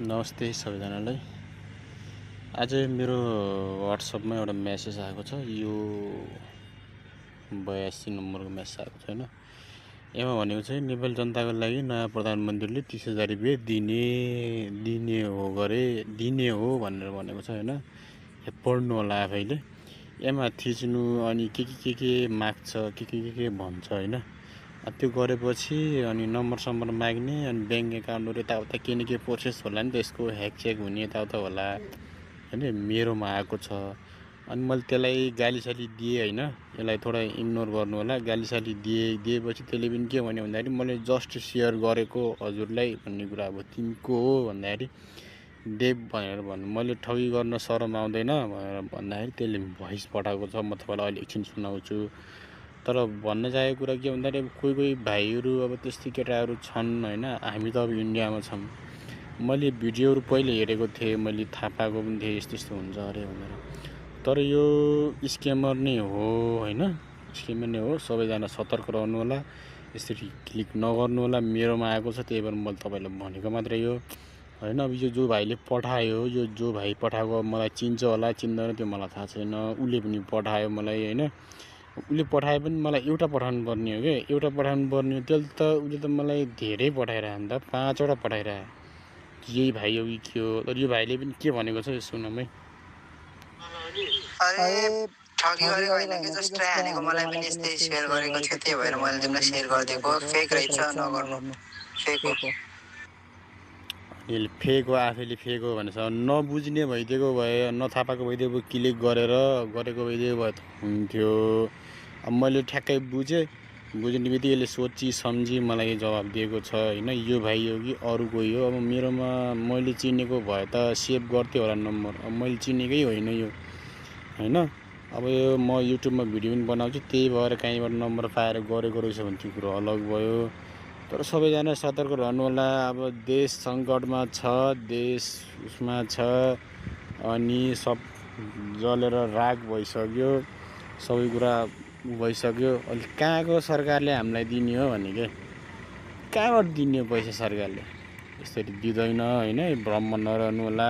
नमस्ते सबैजनालाई। आज मेरो व्हाट्सएपमा एउटा मेसेज आएको छ। यो 82 नम्बरको मेसेज आएको छ हैन। यसमा भनेको चाहिँ नेपाली जनताको लागि नयाँ प्रधानमन्त्रीले 30,000 रुपैयाँ दिने हो भनेर भनेको छ हैन। पढ्नु होला आफैले। यसमा थिच्नु अनि के माग्छ के भन्छ हैन। त्यो गरेपछि अनि नम्बर माग्ने अनि ब्याङ्क एकाउन्टहरु यताउता के न के प्रोसेस होला नि त, यसको ह्याक हुने यताउता होला हैन। मेरोमा आएको छ अनि मैले त्यसलाई गालीसाली दिएँ हैन। यसलाई थोडा इग्नोर गर्नु होला। गालीसाली दिएपछि त्यसले पनि के भन्यो भन्दाखेरि मैले जस्ट सेयर गरेको हजुरलाई भन्ने कुरा। अब तिमीको हो भन्दाखेरि देव भनेर भन्नु। मैले ठगी गर्न शरम आउँदैन भनेर भन्दाखेरि त्यसले भोइस पठाएको छ। म तपाईलाई अहिले एकछिन सुनाउँछु। तर भन्न चाहेको कुरा के भन्दाखेरि कोही भाइहरू अब त्यस्तै केटाहरू छन् हैन। हामी त अब इन्डियामा छौँ। मैले भिडियोहरू पहिले हेरेको थिएँ, मैले थाहा पाएको पनि थिएँ यस्तो हुन्छ अरे भनेर। तर यो स्क्यामर नै हो हैन। स्क्यामर नै हो। सबैजना सतर्क रहनु होला। यसरी क्लिक नगर्नु होला। मेरोमा आएको छ त्यही भएर मैले तपाईलाई भनेको मात्रै हो हैन। अब यो जो भाइले पठायो, यो जो भाइ पठाएको मलाई चिन्छ होला चिन्दैन त्यो मलाई थाहा छैन। उले पनि पठायो मलाई हैन। उले पठाए पनि मलाई एउटा पठाउनु पर्ने हो के, एउटा पठाउनु पर्ने हो। त्यसले त उले त मलाई धेरै पठाइरह नि त, 5 वटा पठाइरह। यही भाइ हो कि के हो। तर यो भाइले पनि के भनेको छ सुनौँ है। अरे ठगी गरेको होइन कि जस्ट ट्राई हानेको। मलाई पनि यस्तै सेयर गरेको थियो, त्यही भएर मैले तिमीलाई सेयर गरिदिएको। फेक रहेछ, नगर्नु। फेक हो। यसले फेक हो, आफैले फेक हो भनेछ। नबुझ्ने भइदिएको भए, नथाहा पाएको भइदिएको क्लिक गरेको भइदिएको भए त हुन्थ्यो। अब मैले ठ्याक्कै बुझ्ने बित्तिकै यसले सोची सम्झी मलाई जवाब दिएको छ हैन। यो भाइ हो कि अरू कोही हो। अब मेरोमा मैले चिनेको भए त सेभ गर्थेँ होला नम्बर। अब मैले चिनेकै होइन यो हैन। अब यो म युट्युबमा भिडियो पनि बनाउँछु, त्यही भएर कहीँबाट नम्बर पाएर गरेको रहेछ भने त्यो कुरो अलग भयो। तर सबैजना सतर्क रहनु होला। अब देश सङ्कटमा छ, देश उसमा छ अनि सब जलेर राख भइसक्यो। सबै कुरा भइसक्यो। अहिले कहाँको सरकारले हामीलाई दिने हो भने के, कहाँबाट दिने हो पैसा सरकारले। यसरी दिँदैन हैन। भ्रममा नरहनु होला।